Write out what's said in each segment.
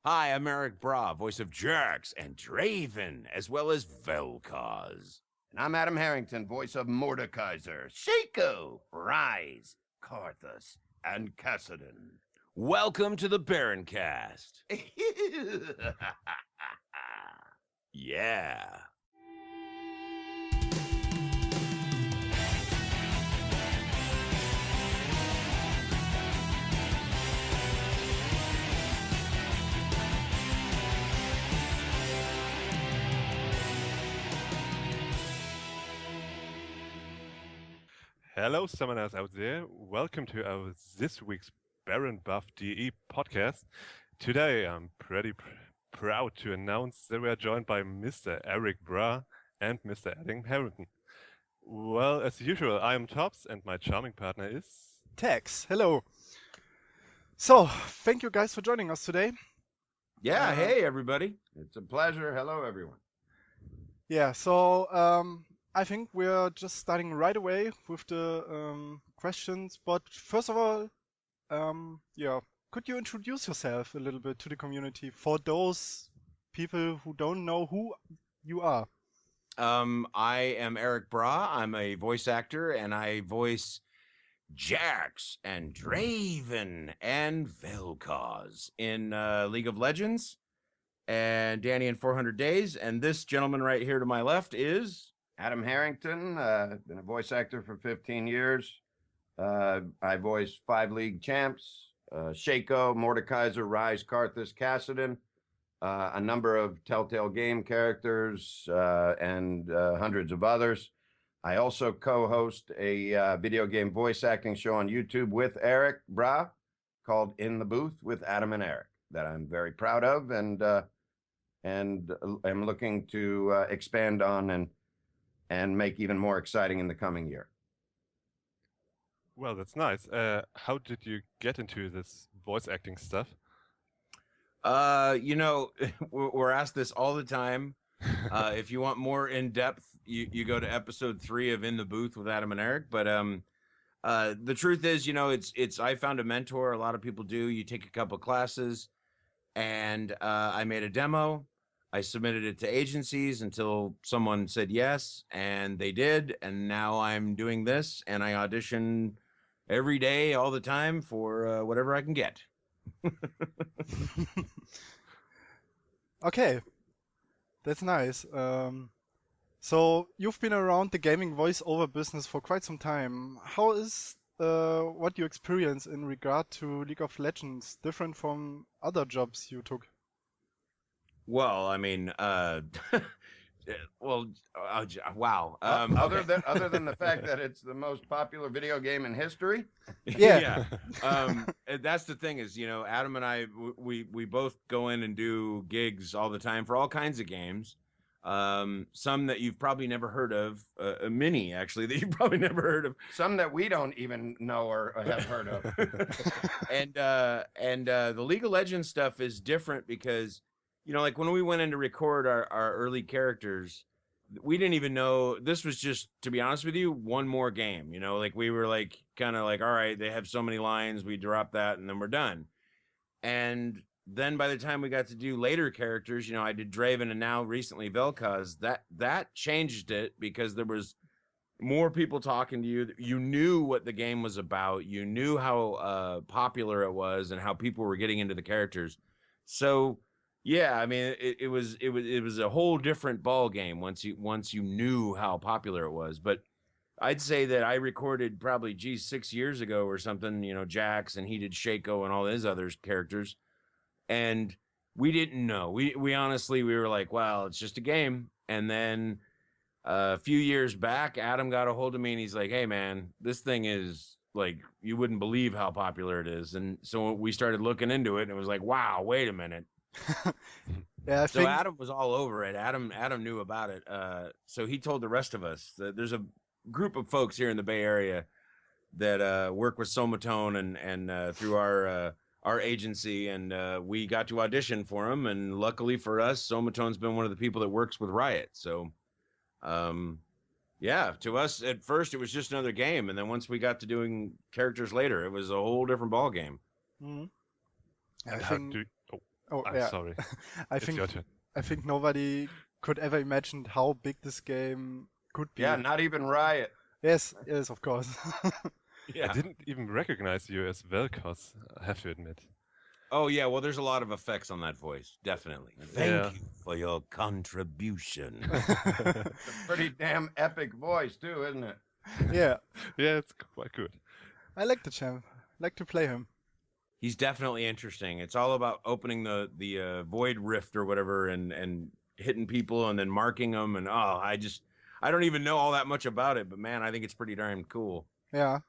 Hi, I'm Erik Braa, voice of Jerks and Draven, as well as Vel'Koz. And I'm Adam Harrington, voice of Mordekaiser, Shaco, Rise, Karthus, and Cassidon. Welcome to the BaronCast. Yeah. Hello, summoners out there. Welcome to our this week's Baronbuff.de podcast. Today, I'm pretty proud to announce that we are joined by Mr. Erik Braa and Mr. Adam Harrington. Well, as usual, I am Tops, and my charming partner is Tex. Hello. So, thank you guys for joining us today. Yeah, hey, everybody. It's a pleasure. Hello, everyone. Yeah, so I think we're just starting right away with the questions. But first of all, could you introduce yourself a little bit to the community for those people who don't know who you are? I am Erik Braa. I'm a voice actor, and I voice Jax and Draven and Vel'Koz in League of Legends and Danny in 400 Days. And this gentleman right here to my left is Adam Harrington, been a voice actor for 15 years. I voiced 5 league champs, Shaco, Mordekaiser, Rise, Karthus, Cassidon, a number of Telltale game characters, and hundreds of others. I also co-host a video game voice acting show on YouTube with Erik Braa called In the Booth with Adam and Erik that I'm very proud of and I'm looking to expand on and make even more exciting in the coming year. well, that's nice. How did you get into this voice acting stuff? We're asked this all the time. If you want more in depth, you go to episode 3 of In the Booth with Adam and Erik. But the truth is, it's I found a mentor. A lot of people do. You take a couple classes, and I made a demo. I submitted it to agencies until someone said yes, and they did. And now I'm doing this, and I audition every day, all the time for whatever I can get. Okay, that's nice. So you've been around the gaming voiceover business for quite some time. How is what you experience in regard to League of Legends different from other jobs you took? Well, I mean, wow. Other than the fact that it's the most popular video game in history. Yeah. That's the thing is, Adam and I, we both go in and do gigs all the time for all kinds of games. Some that you've probably never heard of, many actually that you've probably never heard of. Some that we don't even know or have heard of. And the League of Legends stuff is different because, like when we went in to record our early characters, we didn't even know this was just, to be honest with you, one more game. Like we were like kind of like, all right, they have so many lines, we drop that and then we're done. And then by the time we got to do later characters, I did Draven and now recently Vel'Koz, that changed it because there was more people talking to you. You knew what the game was about. You knew how popular it was and how people were getting into the characters. So yeah, I mean, it was a whole different ball game once you knew how popular it was. But I'd say that I recorded probably 6 years ago or something, Jax, and he did Shaco and all his other characters. And we didn't know. We honestly, we were like, well, it's just a game. And then a few years back, Adam got a hold of me and he's like, hey man, this thing is like, you wouldn't believe how popular it is. And so we started looking into it and it was like, wow, wait a minute. Yeah, So Adam was all over it. Adam knew about it. So he told the rest of us that there's a group of folks here in the Bay Area that work with Somatone and through our agency, and we got to audition for him. And luckily for us, Somatone's been one of the people that works with Riot. So, yeah, to us at first it was just another game, and then once we got to doing characters later, it was a whole different ball game. Mhm. And I how think do Oh, I'm yeah. sorry. I It's think your turn. I think nobody could ever imagine how big this game could be. Yeah, not even Riot. Yes, of course. I Yeah. didn't even recognize you as Velkos, I have to admit. Oh yeah. Well, there's a lot of effects on that voice. Definitely. Thank Yeah. you for your contribution. It's a pretty damn epic voice too, isn't it? Yeah, Yeah, it's quite good. I like the champ. Like to play him. He's definitely interesting. It's all about opening the void rift or whatever, and hitting people and then marking them, and I don't even know all that much about it, but man, I think it's pretty darn cool. Yeah.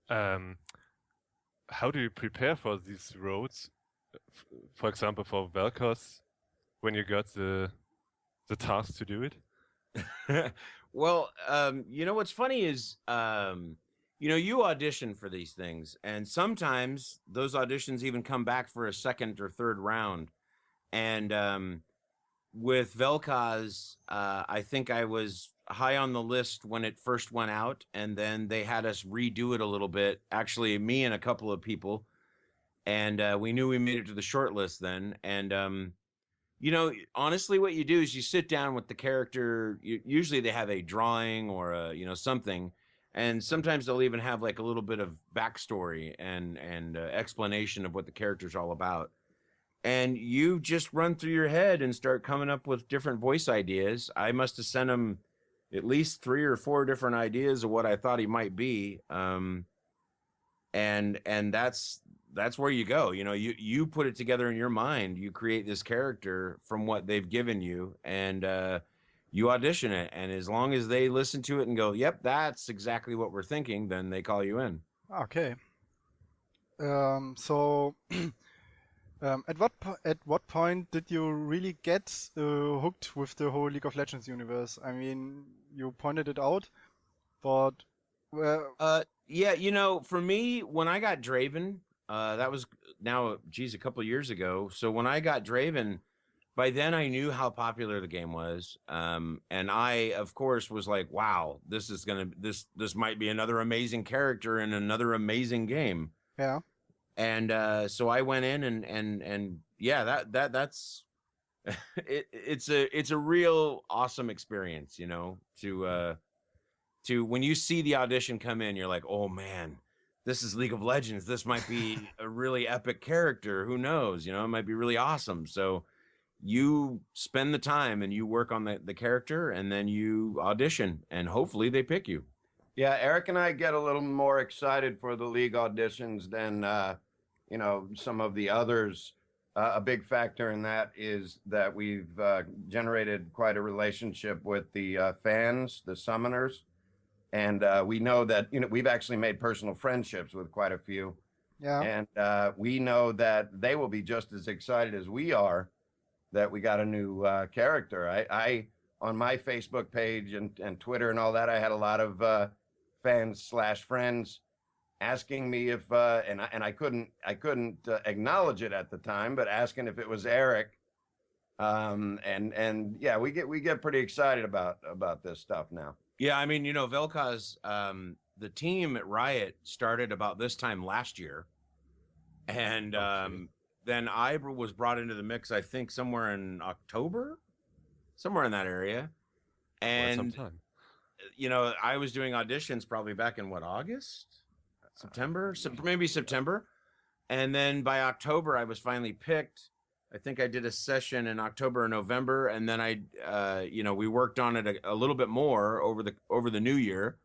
How do you prepare for these roads? For example, for Velkos, when you got the task to do it? Well, you know what's funny is, you audition for these things, and sometimes those auditions even come back for a second or third round. And with Velkaz, I think I was high on the list when it first went out, and then they had us redo it a little bit. Actually, me and a couple of people, and we knew we made it to the short list then. And honestly, what you do is you sit down with the character. Usually, they have a drawing or something, and sometimes they'll even have like a little bit of backstory and explanation of what the character's all about. And you just run through your head and start coming up with different voice ideas. I must have sent him at least 3 or 4 different ideas of what I thought he might be. And that's where you go. You put it together in your mind. You create this character from what they've given you, and you audition it. And as long as they listen to it and go, "Yep, that's exactly what we're thinking," then they call you in. Okay. So, at what point did you really get hooked with the whole League of Legends universe? I mean, you pointed it out, but Yeah, for me, when I got Draven, that was now, geez, a couple years ago. So when I got Draven, by then I knew how popular the game was. And I, of course, was like, wow, this might be another amazing character in another amazing game. yeah, And so I went in and yeah, that's it's a real awesome experience, to when you see the audition come in, you're like, oh man, this is League of Legends. This might be a really epic character. Who knows? It might be really awesome. So you spend the time and you work on the character, and then you audition, and hopefully they pick you. Yeah, Eric and I get a little more excited for the league auditions than some of the others. A big factor in that is that we've generated quite a relationship with the fans, the summoners, and we know that we've actually made personal friendships with quite a few, yeah, and we know that they will be just as excited as we are that we got a new character. I on my Facebook page and Twitter and all that, I had a lot of fans/friends asking me if and I couldn't acknowledge it at the time, but asking if it was Erik. And yeah, we get pretty excited about this stuff now. Yeah, I mean, Velkaz, the team at Riot started about this time last year, and then I was brought into the mix, I think, somewhere in October, somewhere in that area. And I was doing auditions probably back in August, September, maybe September. And then by October, I was finally picked. I think I did a session in October or November, and then we worked on it a little bit more over the new year,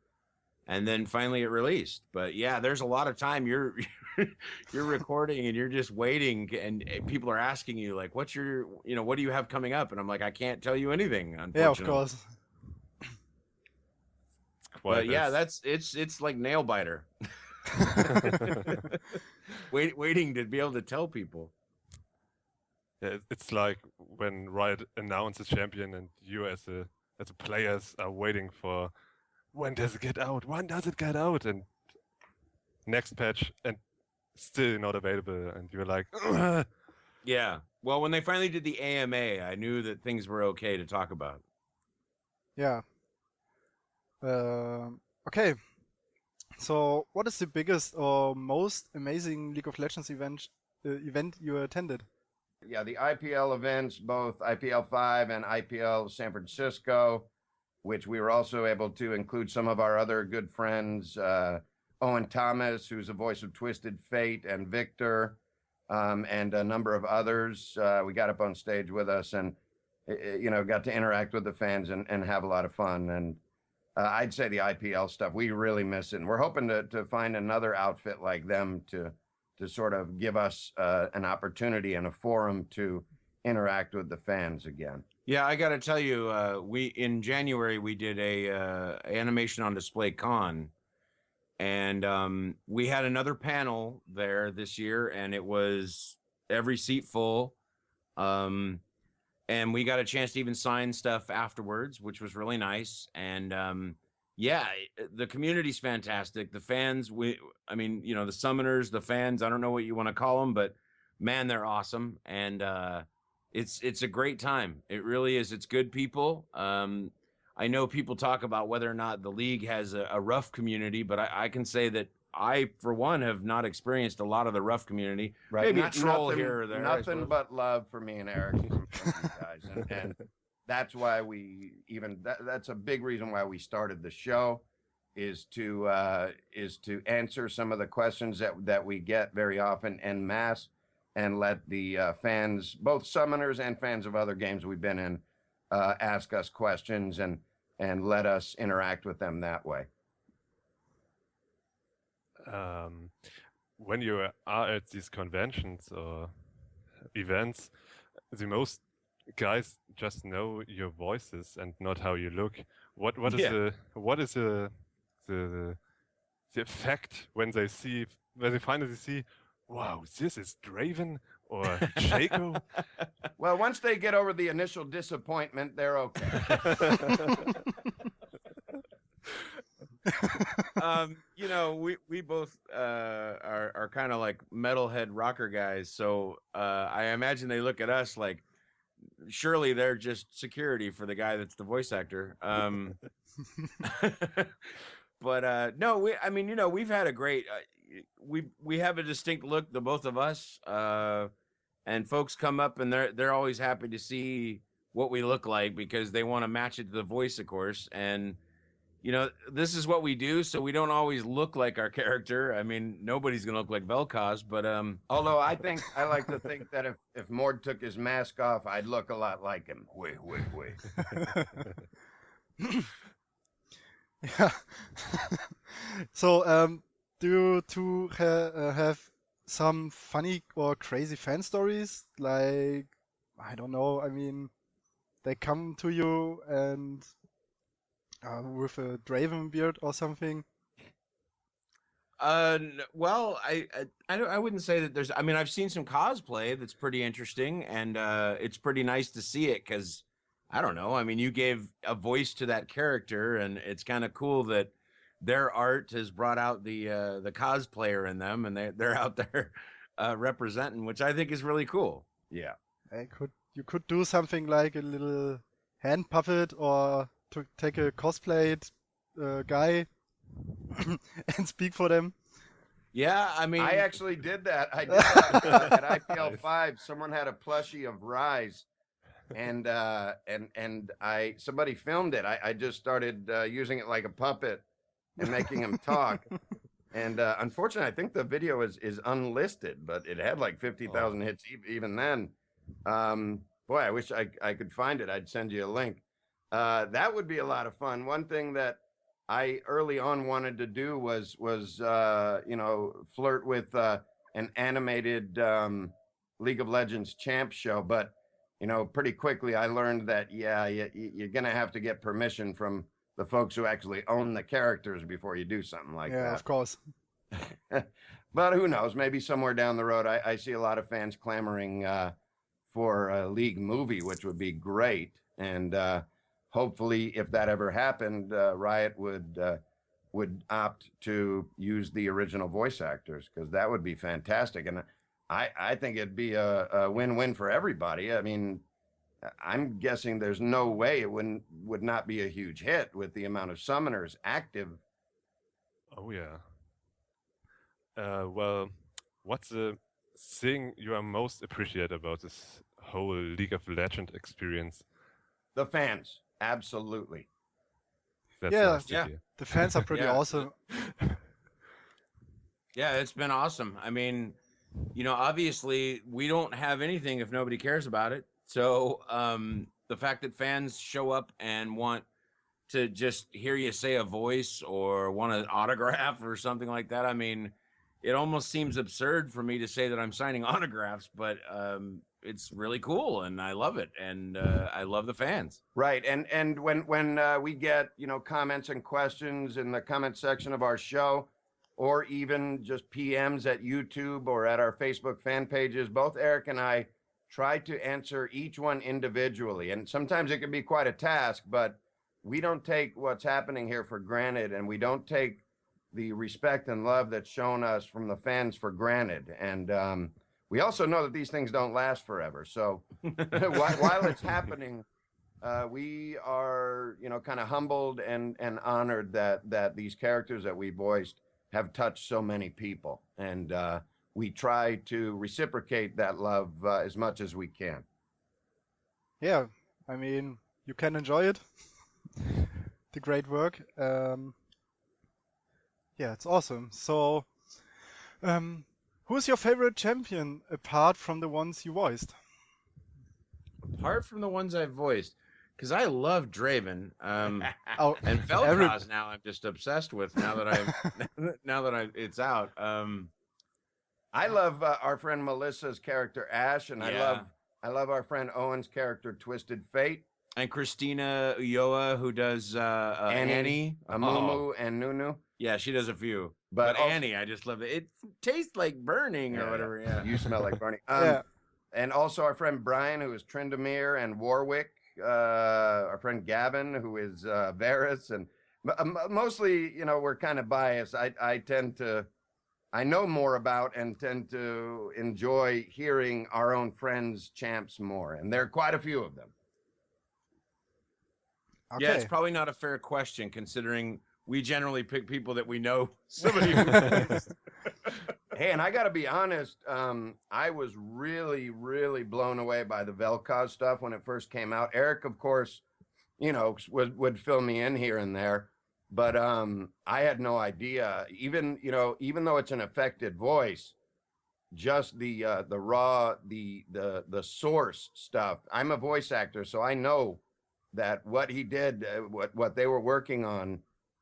and then finally it released. But yeah, there's a lot of time you're recording and you're just waiting, and people are asking you like, "What's your, what do you have coming up?" And I'm like, "I can't tell you anything, unfortunately." yeah, of course. But yeah, it's like nail biter. Waiting to be able to tell people. Yeah, it's like when Riot announces champion and you as a players are waiting for when does it get out? When does it get out? And next patch and still not available, and you're like, ugh. Yeah. Well, when they finally did the AMA, I knew that things were okay to talk about. Yeah. Okay. So, what is the biggest or most amazing League of Legends event event you attended? Yeah, the IPL events, both IPL 5 and IPL San Francisco, which we were also able to include some of our other good friends, Owen Thomas, who's the voice of Twisted Fate, and Victor, and a number of others. We got up on stage with us and, got to interact with the fans and have a lot of fun. And I'd say the IPL stuff, we really miss it. And we're hoping to find another outfit like them to sort of give us an opportunity and a forum to interact with the fans again. Yeah, I got to tell you, in January we did a animation on display con, and we had another panel there this year, and it was every seat full, and we got a chance to even sign stuff afterwards, which was really nice. And yeah, the community's fantastic. The fans, the summoners, the fans, I don't know what you want to call them, but man, they're awesome. And it's a great time. It really is. It's good people. I know people talk about whether or not the league has a rough community, but I can say that I, for one, have not experienced a lot of the rough community. Right. Maybe a troll here or there. Nothing but love for me and Erik from you guys. And that's why that's a big reason why we started the show, is to answer some of the questions that we get very often en masse, and let the fans, both summoners and fans of other games we've been in, ask us questions and let us interact with them that way. When you are at these conventions or events, the most guys just know your voices and not how you look. What is the effect when they finally see, wow, this is Draven or Shaco? Well, once they get over the initial disappointment, they're okay. We both are kind of like metalhead rocker guys, so I imagine they look at us like surely they're just security for the guy that's the voice actor. But no, we've had a great we have a distinct look, the both of us, and folks come up and they're always happy to see what we look like because they want to match it to the voice, of course. And this is what we do, so we don't always look like our character. I mean, nobody's gonna look like Vel'Koz, but although I like to think that if Mord took his mask off, I'd look a lot like him. Wait. Yeah. So, do you two have some funny or crazy fan stories? Like, I don't know. I mean, they come to you and with a Draven beard or something. Well, I wouldn't say that there's. I mean, I've seen some cosplay that's pretty interesting, and it's pretty nice to see it because I don't know. I mean, you gave a voice to that character, and it's kind of cool that their art has brought out the cosplayer in them, and they're out there representing, which I think is really cool. Yeah, you could do something like a little hand puppet, or to take a cosplayed guy and speak for them. Yeah, I mean, I actually did that. I did that at IPL 5. Someone had a plushie of Rise, and somebody filmed it. I just started using it like a puppet and making him talk. And unfortunately, I think the video is unlisted, but it had like 50,000 hits even then. Boy, I wish I could find it. I'd send you a link. That would be a lot of fun. One thing that I early on wanted to do was flirt with an animated League of Legends champ show, but pretty quickly I learned that you're gonna have to get permission from the folks who actually own the characters before you do something like that. Yeah, of course. But who knows? Maybe somewhere down the road, I see a lot of fans clamoring for a League movie, which would be great. And hopefully, if that ever happened, Riot would opt to use the original voice actors, because that would be fantastic. And I think it'd be a win-win for everybody. I mean, I'm guessing there's no way it would not be a huge hit with the amount of summoners active. Oh yeah. Well, what's the thing you are most appreciate about this whole League of Legends experience? The fans, absolutely. That's Yeah. nice to hear. The fans are pretty Yeah. awesome. Yeah, it's been awesome. I mean, obviously we don't have anything if nobody cares about it. So the fact that fans show up and want to just hear you say a voice or want an autograph or something like that, I mean, it almost seems absurd for me to say that I'm signing autographs, but it's really cool and I love it, and I love the fans. Right, and when we get comments and questions in the comment section of our show, or even just PMs at YouTube or at our Facebook fan pages, both Erik and I try to answer each one individually, and sometimes it can be quite a task, but we don't take what's happening here for granted, and we don't take the respect and love that's shown us from the fans for granted. And we also know that these things don't last forever. So while it's happening, we are, kind of humbled and honored that these characters that we voiced have touched so many people. And we try to reciprocate that love as much as we can. Yeah, I mean, you can enjoy it. The great work. Yeah, it's awesome. So, who's your favorite champion apart from the ones you voiced? Apart from the ones I've voiced, because I love Draven, Oh, and every- Vel'Koz now I'm just obsessed with now that it's out. I love our friend Melissa's character Ash, and Yeah. I love our friend Owen's character Twisted Fate, And Christina Ulloa, who does Annie. Amumu, and Nunu. Yeah, she does a few. But But also- Annie, I just love it. It tastes like burning or whatever. Yeah. You smell like Bernie. Yeah. And also our friend Brian, who is Tryndamere and Warwick. Our friend Gavin, who is Varys, and mostly, we're kind of biased. I know more about and tend to enjoy hearing our own friends' champs more, and there are quite a few of them. Okay. Yeah, it's probably not a fair question considering we generally pick people that we know. Somebody who Hey, and I got to be honest, I was really, really blown away by the Vel'Koz stuff when it first came out. Erik, of course, would fill me in here and there, but I had no idea. Even though it's an affected voice, just the raw, the source stuff. I'm a voice actor, so I know that what he did, what they were working on,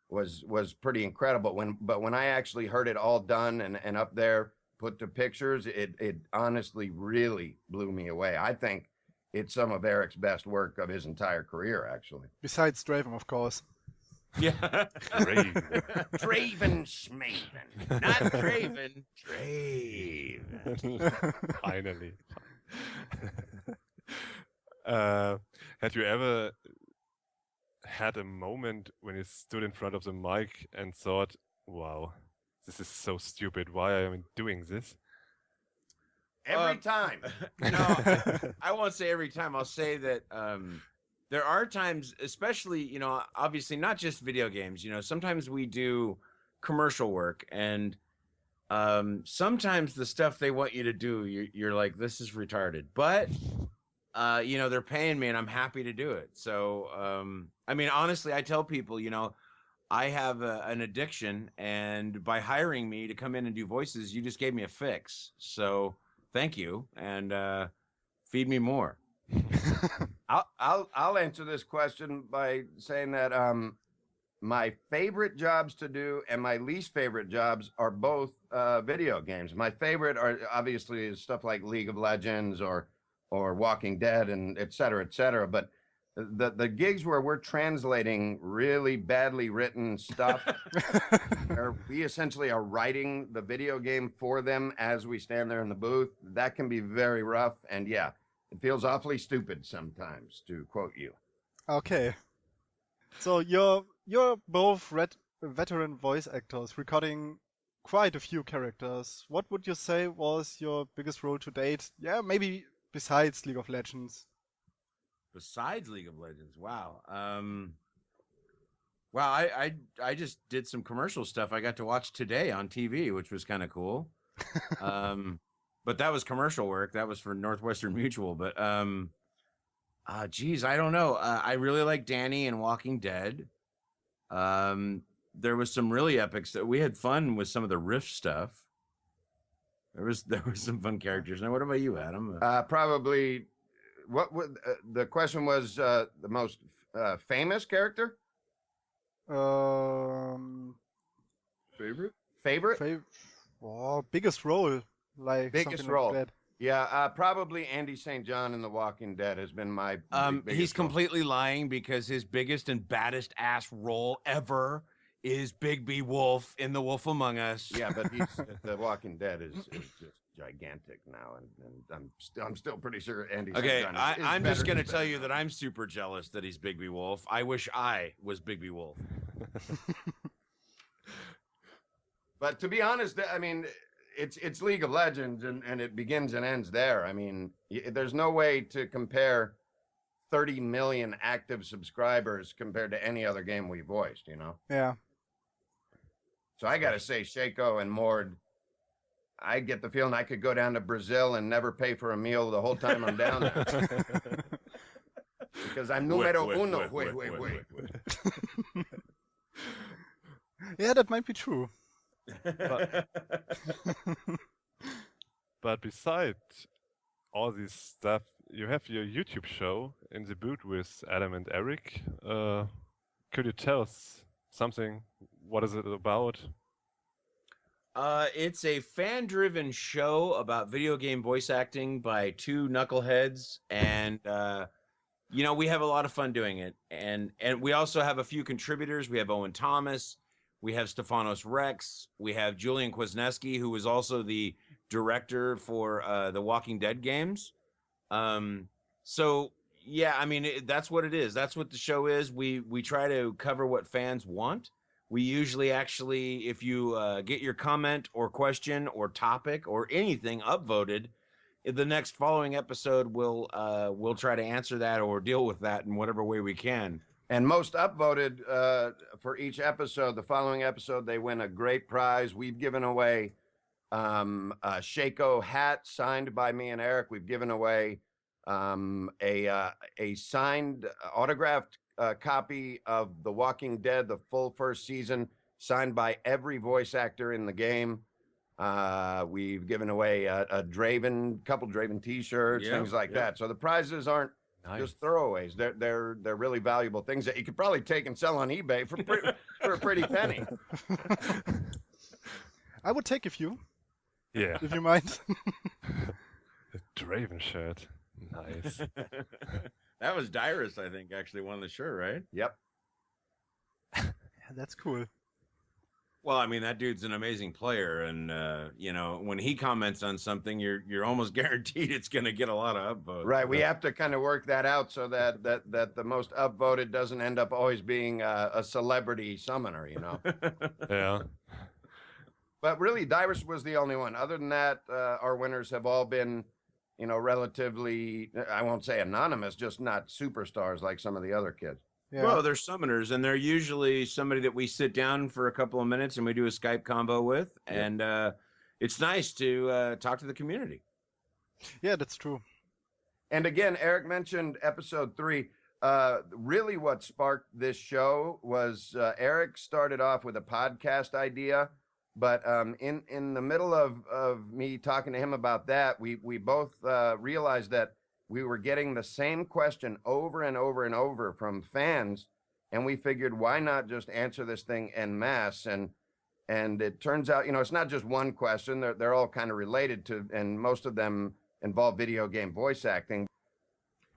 was pretty incredible. But when I actually heard it all done and up there put to pictures, it honestly really blew me away. I think it's some of Erik's best work of his entire career, actually. Besides Draven, of course. Yeah. Draven. Draven Schmaven. Not Draven. Draven. Finally. Had you ever had a moment when you stood in front of the mic and thought, wow, this is so stupid. Why am I doing this? Every time. No, I won't say every time. I'll say that there are times, especially, obviously not just video games, sometimes we do commercial work, and sometimes the stuff they want you to do, you're like, this is retarded. But, they're paying me and I'm happy to do it. So, I mean, honestly, I tell people, I have an addiction, and by hiring me to come in and do voices, you just gave me a fix. So thank you, and feed me more. I'll answer this question by saying that my favorite jobs to do and my least favorite jobs are both video games. My favorite are obviously is stuff like League of Legends or Walking Dead and et cetera, but the gigs where we're translating really badly written stuff, or we essentially are writing the video game for them as we stand there in the booth, that can be very rough. And yeah, it feels awfully stupid sometimes, to quote you. Okay. So you're both veteran voice actors, recording quite a few characters. What would you say was your biggest role to date? Yeah, maybe besides League of Legends. Besides League of Legends, wow. Wow, I just did some commercial stuff I got to watch today on TV, which was kind of cool. but that was commercial work. That was for Northwestern Mutual. But geez, I don't know. I really like Danny and Walking Dead. There was some really epic stuff. We had fun with some of the Rift stuff. There was some fun characters. Now, what about you, Adam? Probably. What would the question was? The most famous character? Favorite? Biggest role, like Biggest something role. like that. Yeah, probably Andy St. John in The Walking Dead has been my. He's completely lying because his biggest and baddest ass role ever is Bigby Wolf in The Wolf Among Us. Yeah, but The Walking Dead is just gigantic now, and I'm still pretty sure Andy. Okay, St. John is I'm better just gonna than tell you now. that I'm super jealous that he's Bigby Wolf. I wish I was Bigby Wolf. But to be honest, I mean, it's League of Legends, and it begins and ends there. I mean, there's no way to compare 30 million active subscribers compared to any other game we voiced, you know? Yeah. So I got to say, Shaco and Mord, I get the feeling I could go down to Brazil and never pay for a meal the whole time I'm down there. Because I'm numero uno. Wait. Yeah, that might be true. But besides all this stuff, you have your YouTube show in the boot with Adam and Erik. Could you tell us something? What is it about? It's a fan-driven show about video game voice acting by two knuckleheads, and we have a lot of fun doing it. And we also have a few contributors. We have Owen Thomas, we have Stefanos Rex, we have Julian Kwasniewski, who was also the director for the Walking Dead games. So yeah, I mean, that's what it is. That's what the show is. We try to cover what fans want. We usually actually, if you get your comment or question or topic or anything upvoted, in the next following episode, we'll try to answer that or deal with that in whatever way we can. And most upvoted for each episode, the following episode, they win a great prize. We've given away a Shaco hat signed by me and Erik. We've given away a signed autographed copy of The Walking Dead, the full first season, signed by every voice actor in the game. We've given away a couple Draven t-shirts, things like that. So the prizes aren't just throwaways. They're really valuable things that you could probably take and sell on eBay for a pretty penny. I would take a few. Yeah. If you mind. A Draven shirt. Nice. That was Dyrus, I think, actually won the shirt, right? Yep. Yeah, that's cool. Well, I mean, that dude's an amazing player, and when he comments on something, you're almost guaranteed it's going to get a lot of upvotes. Right. We have to kind of work that out so that the most upvoted doesn't end up always being a celebrity summoner, you know. Yeah. But really, Dyrus was the only one. Other than that, our winners have all been, relatively, I won't say anonymous, just not superstars like some of the other kids. Yeah. Well, they're summoners, and they're usually somebody that we sit down for a couple of minutes and we do a Skype combo with, and it's nice to talk to the community. Yeah, that's true. And again, Erik mentioned episode 3. Really what sparked this show was Erik started off with a podcast idea, but in the middle of me talking to him about that, we both realized that we were getting the same question over and over and over from fans, and we figured, why not just answer this thing en masse? And it turns out, it's not just one question. They're all kind of related to, and most of them involve video game voice acting.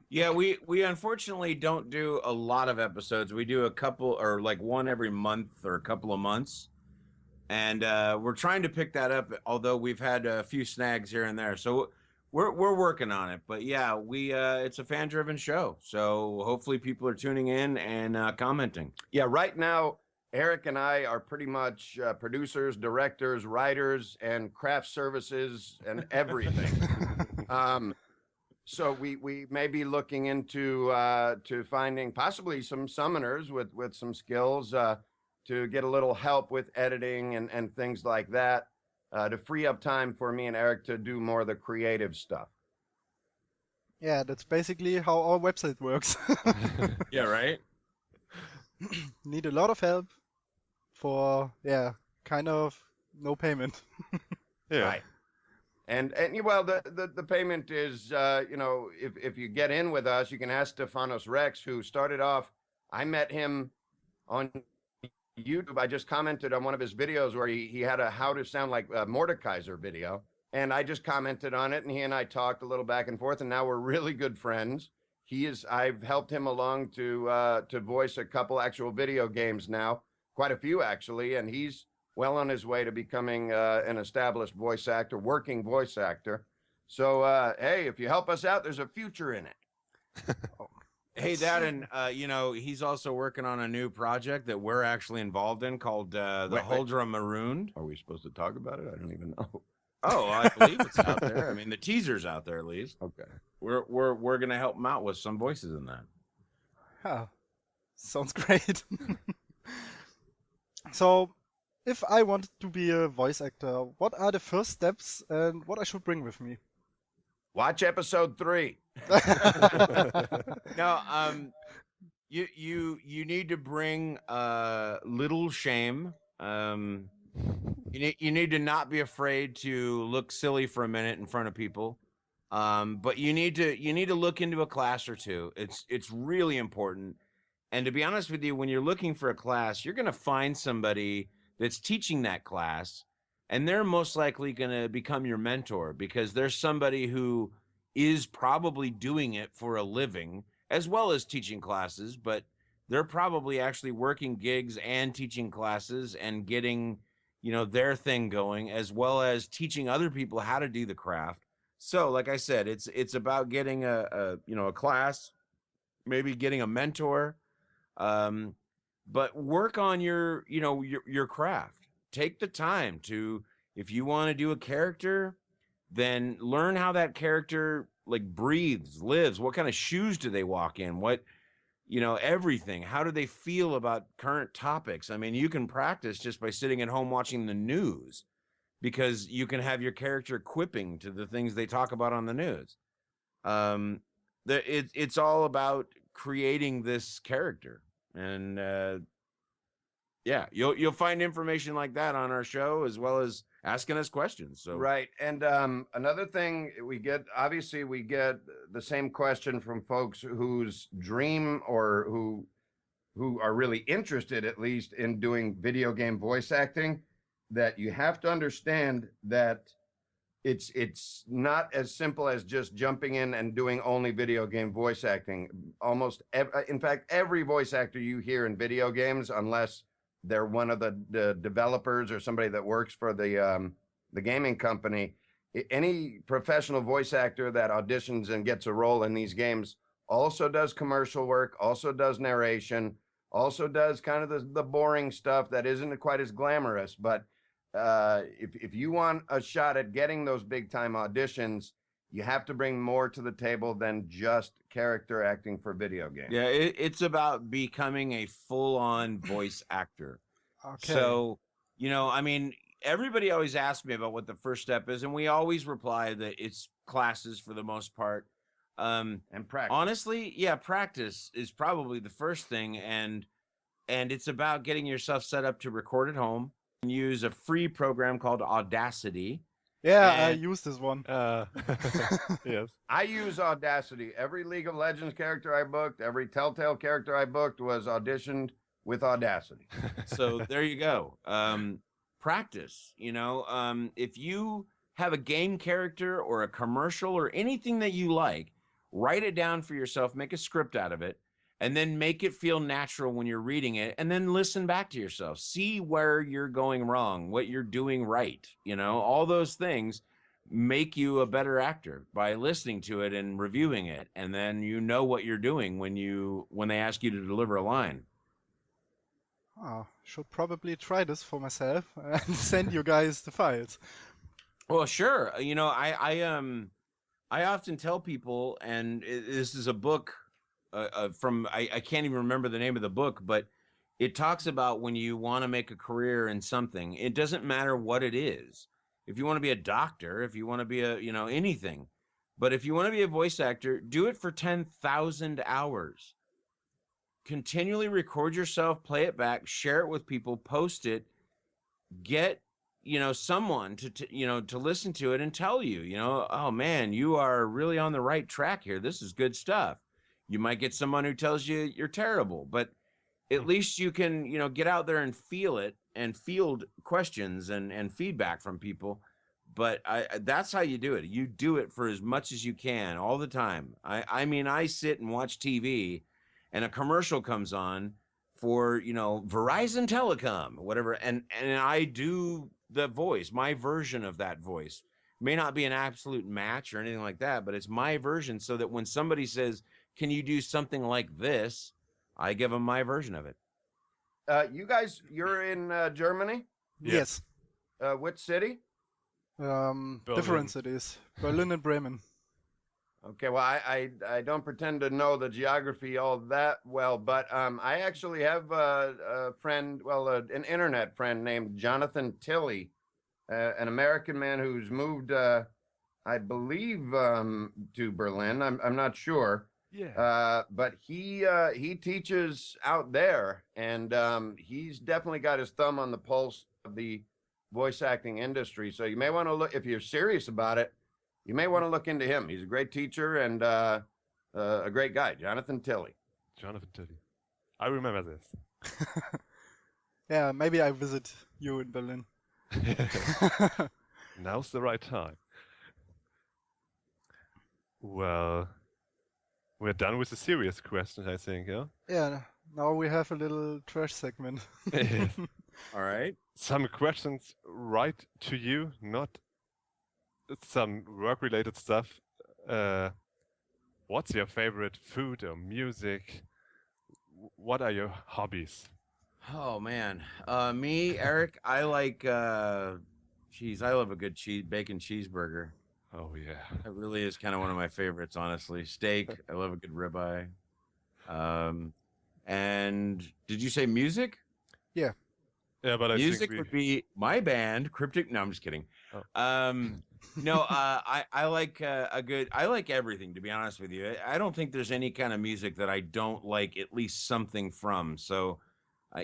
Yeah, we unfortunately don't do a lot of episodes. We do a couple, or like one every month or a couple of months. And we're trying to pick that up, although we've had a few snags here and there. So we're working on it. But yeah, it's a fan-driven show. So hopefully people are tuning in and commenting. Yeah, right now, Erik and I are pretty much producers, directors, writers, and craft services and everything. So we may be looking into to finding possibly some summoners with some skills to get a little help with editing and things like that. to free up time for me and Erik to do more of the creative stuff. Yeah, that's basically how our website works. Yeah, right. Need a lot of help for, yeah, kind of no payment. Yeah. Right. And well, the payment is, if you get in with us, you can ask Stefanos Rex, who started off, I met him on YouTube. I just commented on one of his videos where he had a how to sound like Mordekaiser video. And I just commented on it, and he and I talked a little back and forth, and now we're really good friends. I've helped him along to voice a couple actual video games now, quite a few actually, and he's well on his way to becoming an established voice actor, working voice actor. So, hey, if you help us out, there's a future in it. Hey, that, and he's also working on a new project that we're actually involved in called the Huldra Marooned. Are we supposed to talk about it? I don't even know. Oh, I believe it's out there. I mean, the teaser's out there at least. Okay. We're gonna help him out with some voices in that. Yeah, sounds great. So, if I wanted to be a voice actor, what are the first steps and what I should bring with me? Watch episode 3. No, you need to bring little shame. You need to not be afraid to look silly for a minute in front of people. But you need to look into a class or two. It's really important. And to be honest with you, when you're looking for a class, you're going to find somebody that's teaching that class, and they're most likely going to become your mentor because there's somebody who is probably doing it for a living as well as teaching classes, but they're probably actually working gigs and teaching classes and getting, their thing going, as well as teaching other people how to do the craft. So, like I said, it's about getting a class, maybe getting a mentor, but work on your craft. Take the time to, if you want to do a character, then learn how that character breathes, lives. What kind of shoes do they walk in? What, everything. How do they feel about current topics? I mean, you can practice just by sitting at home watching the news, because you can have your character quipping to the things they talk about on the news. It's all about creating this character, and you'll find information like that on our show, as well as asking us questions. So right. And another thing we get the same question from folks whose dream, or who are really interested, at least, in doing video game voice acting, that you have to understand that it's not as simple as just jumping in and doing only video game voice acting. In fact, every voice actor you hear in video games, unless they're one of the developers or somebody that works for the gaming company, any professional voice actor that auditions and gets a role in these games also does commercial work, also does narration, also does kind of the boring stuff that isn't quite as glamorous. But if you want a shot at getting those big time auditions, you have to bring more to the table than just character acting for video games. Yeah, it's about becoming a full-on voice actor. Okay. So, I mean, everybody always asks me about what the first step is, and we always reply that it's classes for the most part. And practice. Honestly, yeah, practice is probably the first thing, and it's about getting yourself set up to record at home and use a free program called Audacity. Yeah, I use this one. Yes. I use Audacity. Every League of Legends character I booked, every Telltale character I booked was auditioned with Audacity. So there you go. Practice, if you have a game character or a commercial or anything that you like, write it down for yourself, make a script out of it, and then make it feel natural when you're reading it, and then listen back to yourself. See where you're going wrong, what you're doing right. All those things make you a better actor by listening to it and reviewing it, and then what you're doing when they ask you to deliver a line. Oh, should probably try this for myself and send you guys the files. Well, sure. I often tell people, and this is a book from, I can't even remember the name of the book, but it talks about when you want to make a career in something, it doesn't matter what it is. if you want to be a doctor, if you want to be a, you know, anything. But if you want to be a voice actor, do it for 10,000 hours. Continually record yourself, play it back, share it with people, post it, get, you know, someone to listen to it and tell you, you know, oh man, you are really on the right track here. This is good stuff. You might get someone who tells you you're terrible, but at least you can, you know, get out there and feel it and field questions and feedback from people. But that's how you do it. You do it for as much as you can all the time. I mean, I sit and watch TV and a commercial comes on for, you know, Verizon Telecom, whatever. And I do the voice, my version of that voice. May not be an absolute match or anything like that, but it's my version, so that when somebody says, can you do something like this? I give them my version of it. You guys, you're in Germany? Yes. Which city? Different cities, Berlin and Bremen. Okay, well, I don't pretend to know the geography all that well, but I actually have a friend, well, an internet friend named Jonathan Tilley, an American man who's moved, I believe, to Berlin. I'm not sure. Yeah. But he teaches out there, and he's definitely got his thumb on the pulse of the voice acting industry. So you may want to look, if you're serious about it, you may want to look into him. He's a great teacher and a great guy, Jonathan Tilley. Jonathan Tilley. I remember this. Yeah, maybe I visit you in Berlin. Now's the right time. Well, we're done with the serious questions, I think, yeah? Yeah, now we have a little trash segment. All right. Some questions right to you, not some work-related stuff. What's your favorite food or music? What are your hobbies? Oh man, me, Eric, I like cheese. I love a good bacon cheeseburger. Oh yeah, It really is kind of one of my favorites, honestly. Steak. I love a good ribeye. And did you say music? Yeah. Yeah, but Music I think would be my band, Cryptic. No, I'm just kidding. Oh. No, I like I like everything, to be honest with you. I don't think there's any kind of music that I don't like at least something from. So,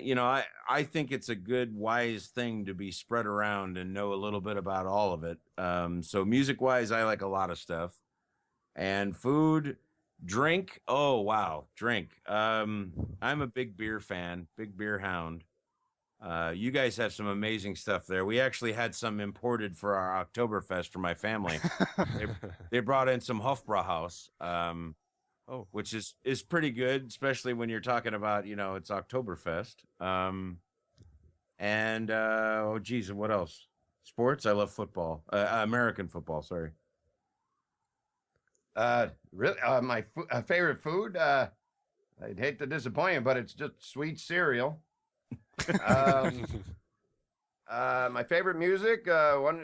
you know, I think it's a good, wise thing to be spread around and know a little bit about all of it. So music wise, I like a lot of stuff. And food, drink. Oh, wow. Drink. I'm a big beer fan, big beer hound. You guys have some amazing stuff there. We actually had some imported for our Oktoberfest for my family. They brought in some Hofbrauhaus, which is pretty good, especially when you're talking about, you know, it's Oktoberfest. And oh geez, and what else? Sports. I love football. American football. Sorry. Really, my favorite food. I'd hate to disappoint you, but it's just sweet cereal. My favorite music, one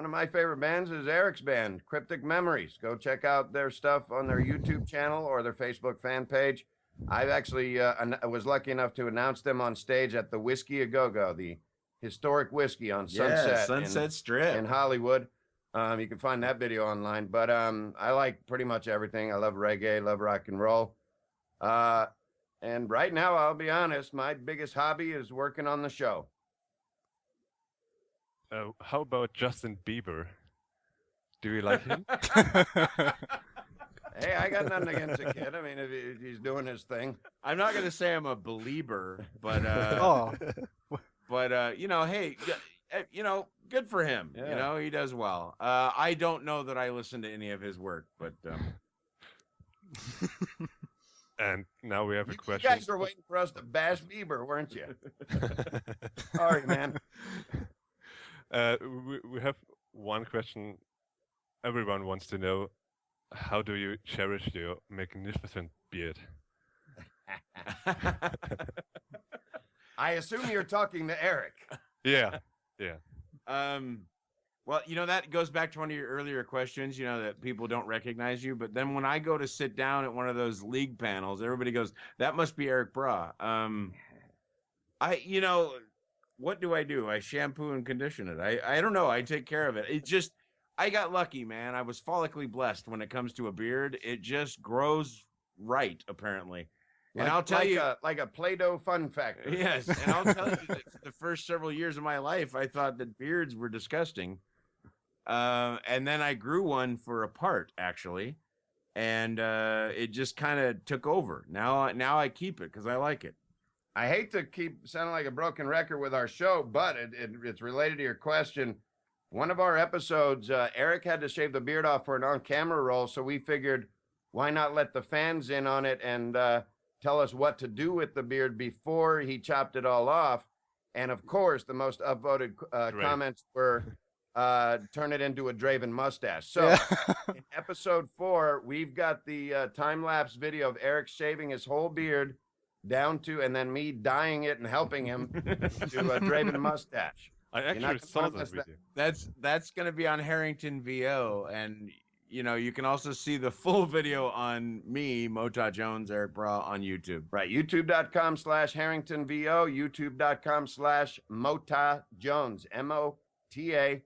of my favorite bands is Erik's band, Cryptic Memories. Go check out their stuff on their YouTube channel or their Facebook fan page. I've actually was lucky enough to announce them on stage at the Whiskey A Go Go, the historic whiskey on Sunset Strip in Hollywood. You can find that video online, but I like pretty much everything. I love reggae, love rock and roll. And right now, I'll be honest, my biggest hobby is working on the show. How about Justin Bieber? Do you like him? Hey, I got nothing against the kid. I mean, if he's doing his thing. I'm not going to say I'm a believer, but you know, hey, you know, good for him. Yeah. You know, he does well. I don't know that I listen to any of his work, but And now we have a question. You guys were waiting for us to bash Bieber, weren't you? Sorry, man. We have one question. Everyone wants to know, how do you cherish your magnificent beard? I assume you're talking to Erik. Yeah. Well, you know, that goes back to one of your earlier questions, you know, that people don't recognize you. But then when I go to sit down at one of those league panels, everybody goes, that must be Erik Braa. You know, what do? I shampoo and condition it. I don't know. I take care of it. It just, I got lucky, man. I was follically blessed when it comes to a beard. It just grows right, apparently. And I'll tell you, like a Play-Doh fun factor. yes, and I'll tell you that for the first several years of my life, I thought that beards were disgusting. And then I grew one for a part, actually, and it just kind of took over. Now I keep it because I like it. I hate to keep sounding like a broken record with our show, but it's related to your question. One of our episodes, Erik had to shave the beard off for an on-camera role, so we figured, why not let the fans in on it and tell us what to do with the beard before he chopped it all off. And of course, the most upvoted comments were, turn it into a Draven mustache. So in episode 4, we've got the time-lapse video of Erik shaving his whole beard down to, and then me dyeing it and helping him to a Draven mustache. I actually saw that video. That's going to be on Harrington VO, and you can also see the full video on me, Mota Jones, Erik Braa, on YouTube. Right, youtube.com/Harrington VO, youtube.com/Mota Jones, MOTAJONES.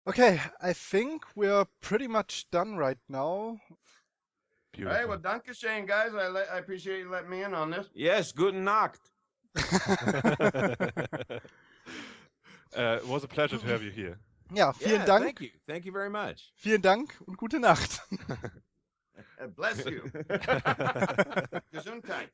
Okay, I think we're pretty much done right now. Beautiful. All right, well, danke schön, guys. I appreciate you letting me in on this. Yes, guten Nacht. It was a pleasure to have you here. Ja, vielen Dank. Thank you. Thank you very much. Vielen Dank und gute Nacht. Bless you. Gesundheit.